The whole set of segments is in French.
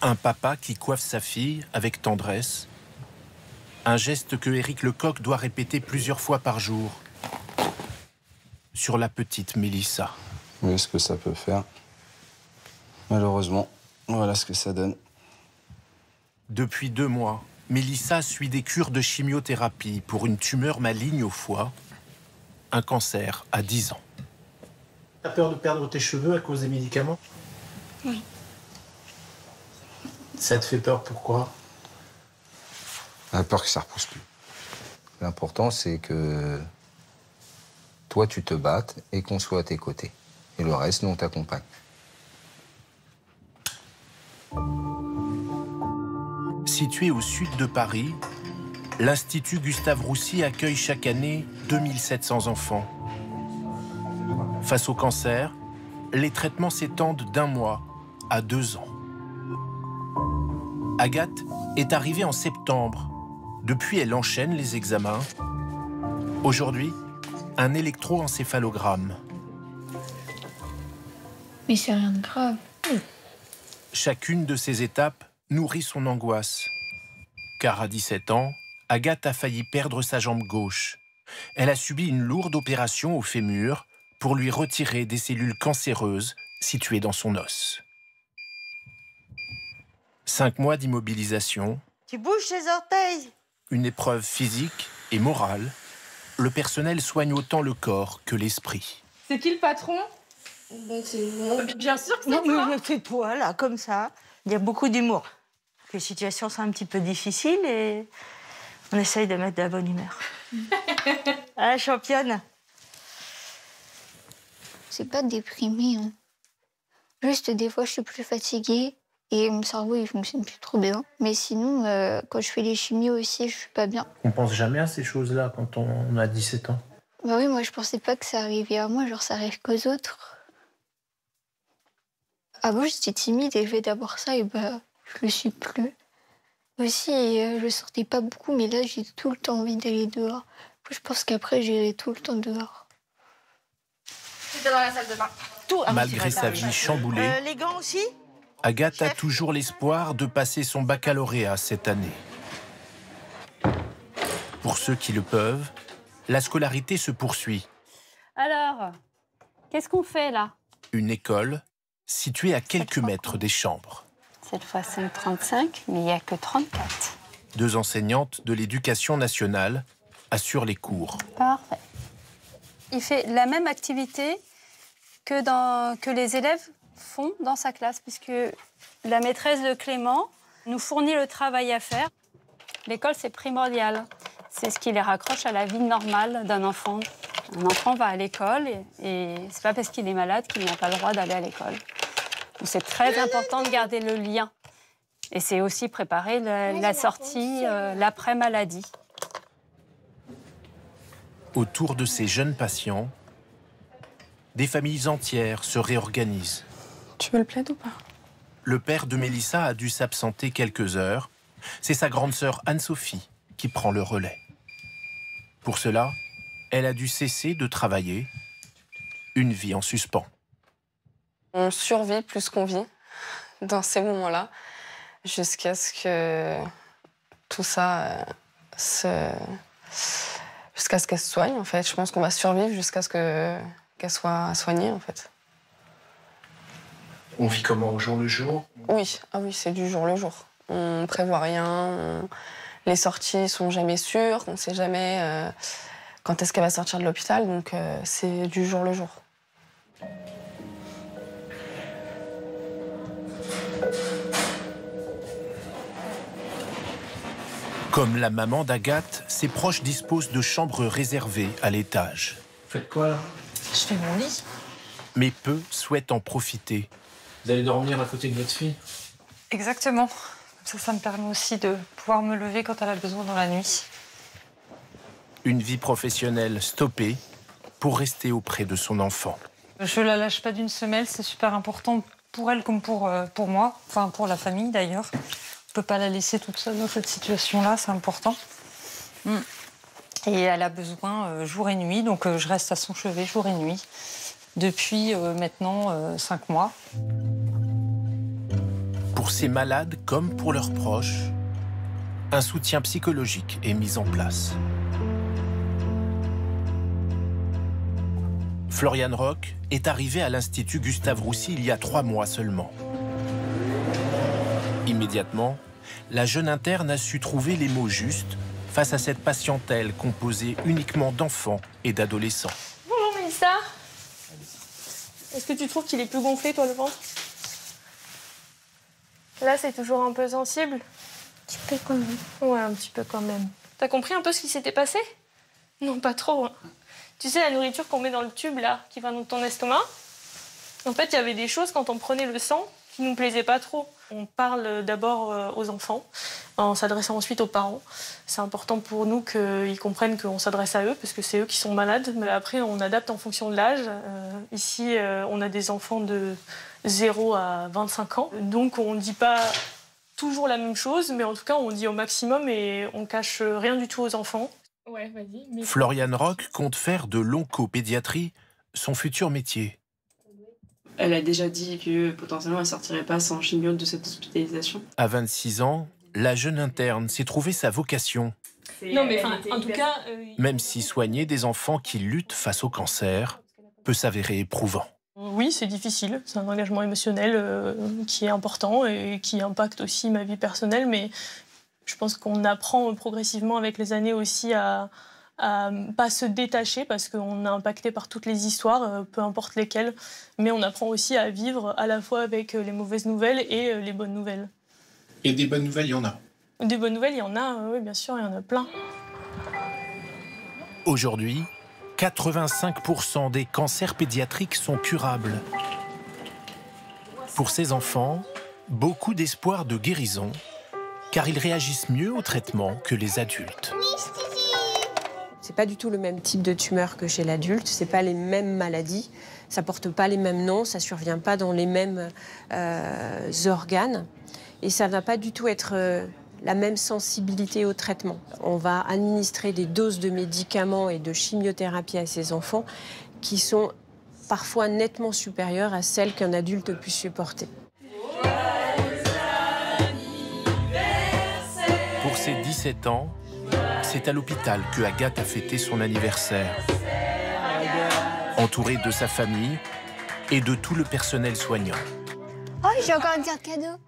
Un papa qui coiffe sa fille avec tendresse. Un geste que Éric Lecoq doit répéter plusieurs fois par jour. Sur la petite Mélissa. Oui, ce que ça peut faire. Malheureusement, voilà ce que ça donne. Depuis 2 mois, Mélissa suit des cures de chimiothérapie pour une tumeur maligne au foie, un cancer à 10 ans. T'as peur de perdre tes cheveux à cause des médicaments? Oui. Ça te fait peur, pourquoi? On a peur que ça repousse plus. L'important, c'est que toi, tu te battes et qu'on soit à tes côtés. Et le reste, nous, on t'accompagne. Situé au sud de Paris, l'Institut Gustave Roussy accueille chaque année 2700 enfants. Face au cancer, les traitements s'étendent d'1 mois à 2 ans. Agathe est arrivée en septembre. Depuis, elle enchaîne les examens. Aujourd'hui, un électroencéphalogramme. Mais c'est rien de grave. Chacune de ces étapes nourrit son angoisse. Car à 17 ans, Agathe a failli perdre sa jambe gauche. Elle a subi une lourde opération au fémur pour lui retirer des cellules cancéreuses situées dans son os. 5 mois d'immobilisation. Tu bouges tes orteils. Une épreuve physique et morale. Le personnel soigne autant le corps que l'esprit. C'est qui le patron? Ben, c'est moi. Bien sûr que c'est Non, toi. mais c'est toi, là, comme ça. Il y a beaucoup d'humour. Les situations sont un petit peu difficiles et on essaye de mettre de la bonne humeur. Ah, championne. C'est pas déprimé. Hein. Juste des fois, je suis plus fatiguée et mon cerveau, il fonctionne plus trop bien. Mais sinon, quand je fais les chimios aussi, je suis pas bien. On pense jamais à ces choses-là quand on a 17 ans. Bah oui, moi, je pensais pas que ça arrivait à moi. Genre, ça arrive qu'aux autres. Avant, j'étais timide et le fait d'avoir ça, et bah, je le suis plus. Aussi, je sortais pas beaucoup, mais là, j'ai tout le temps envie d'aller dehors. Je pense qu'après, j'irai tout le temps dehors. J'étais dans la salle de bain. Tout. Ah, Malgré sa vie chamboulée, les gants aussi? Agathe a toujours l'espoir de passer son baccalauréat cette année. Pour ceux qui le peuvent, la scolarité se poursuit. Alors, qu'est-ce qu'on fait là? Une école située à quelques mètres des chambres. Cette fois, c'est 35, mais il n'y a que 34. 2 enseignantes de l'éducation nationale assurent les cours. Parfait. Il fait la même activité que les élèves font dans sa classe, puisque la maîtresse de Clément nous fournit le travail à faire. L'école, c'est primordial. C'est ce qui les raccroche à la vie normale d'un enfant. Un enfant va à l'école et c'est pas parce qu'il est malade qu'il n'a pas le droit d'aller à l'école. Donc c'est très important de garder le lien. Et c'est aussi préparer la sortie, l'après-maladie. Autour de ces jeunes patients, des familles entières se réorganisent. Tu veux le plaid ou pas? Le père de Mélissa a dû s'absenter quelques heures. C'est sa grande sœur Anne-Sophie qui prend le relais. Pour cela, elle a dû cesser de travailler. Une vie en suspens. On survit plus qu'on vit dans ces moments-là, jusqu'à ce que tout ça jusqu'à ce qu'elle se soigne, en fait. Je pense qu'on va survivre jusqu'à ce qu'elle soit soignée, en fait. On vit comment, au jour le jour? Oui, ah oui, c'est du jour le jour. On prévoit rien, les sorties sont jamais sûres, on sait jamais quand est-ce qu'elle va sortir de l'hôpital, donc c'est du jour le jour. Comme la maman d'Agathe, ses proches disposent de chambres réservées à l'étage. Vous faites quoi, là? Je fais mon lit. Mais peu souhaitent en profiter. Vous allez dormir à côté de votre fille? Exactement. Ça me permet aussi de pouvoir me lever quand elle a besoin dans la nuit. Une vie professionnelle stoppée pour rester auprès de son enfant. Je la lâche pas d'une semelle, c'est super important pour elle comme pour moi, enfin pour la famille d'ailleurs. Je peux pas la laisser toute seule dans cette situation-là, c'est important. Et elle a besoin jour et nuit, donc je reste à son chevet jour et nuit depuis maintenant 5 mois. Pour Pour ces malades comme pour leurs proches, un soutien psychologique est mis en place. Florian Roch est arrivé à l'Institut Gustave Roussy il y a 3 mois seulement. Immédiatement, la jeune interne a su trouver les mots justes face à cette patientèle composée uniquement d'enfants et d'adolescents. Bonjour Mélissa. Est-ce que tu trouves qu'il est plus gonflé, toi, le ventre? Là, c'est toujours un peu sensible? Un petit peu quand même. Ouais, un petit peu quand même. T'as compris un peu ce qui s'était passé? Non, pas trop. Hein. Tu sais, la nourriture qu'on met dans le tube, là, qui va dans ton estomac, en fait, il y avait des choses, quand on prenait le sang, qui nous plaisaient pas trop. On parle d'abord aux enfants, en s'adressant ensuite aux parents. C'est important pour nous qu'ils comprennent qu'on s'adresse à eux, parce que c'est eux qui sont malades. Mais après, on adapte en fonction de l'âge. Ici, on a des enfants de 0 à 25 ans. Donc, on ne dit pas toujours la même chose, mais en tout cas, on dit au maximum et on cache rien du tout aux enfants. Ouais, vas-y. Mais... Florian Roch compte faire de l'oncopédiatrie son futur métier. Elle a déjà dit que potentiellement elle ne sortirait pas sans chimio de cette hospitalisation. À 26 ans, la jeune interne s'est trouvé sa vocation. Non, mais en tout cas... Même si soigner des enfants qui luttent face au cancer peut s'avérer éprouvant. Oui, c'est difficile. C'est un engagement émotionnel qui est important et qui impacte aussi ma vie personnelle, mais je pense qu'on apprend progressivement avec les années aussi à pas se détacher parce qu'on est impacté par toutes les histoires, peu importe lesquelles, mais on apprend aussi à vivre à la fois avec les mauvaises nouvelles et les bonnes nouvelles. Et des bonnes nouvelles, il y en a? Des bonnes nouvelles, il y en a, oui, bien sûr, il y en a plein. Aujourd'hui, 85% des cancers pédiatriques sont curables. Pour ces enfants, beaucoup d'espoir de guérison, car ils réagissent mieux au traitement que les adultes. C'est pas du tout le même type de tumeur que chez l'adulte, c'est pas les mêmes maladies, ça porte pas les mêmes noms, ça survient pas dans les mêmes organes et ça va pas du tout être la même sensibilité au traitement. On va administrer des doses de médicaments et de chimiothérapie à ces enfants qui sont parfois nettement supérieures à celles qu'un adulte peut supporter. Pour ses 17 ans, c'est à l'hôpital que Agathe a fêté son anniversaire. Entourée de sa famille et de tout le personnel soignant. Oh, j'ai encore une carte cadeau.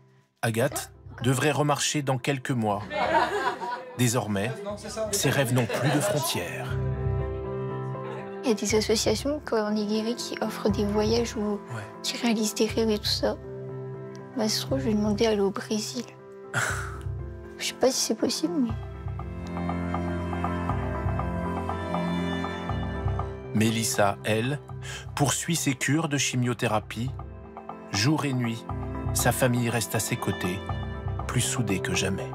Agathe devrait remarcher dans quelques mois. Désormais, ses rêves n'ont plus de frontières. Il y a des associations quand on est guéri qui offrent des voyages ou qui réalisent des rêves et tout ça. Bah, se trouve, je vais demander d'aller au Brésil. Je sais pas si c'est possible, mais... Mélissa, elle, poursuit ses cures de chimiothérapie. Jour et nuit, sa famille reste à ses côtés, plus soudée que jamais.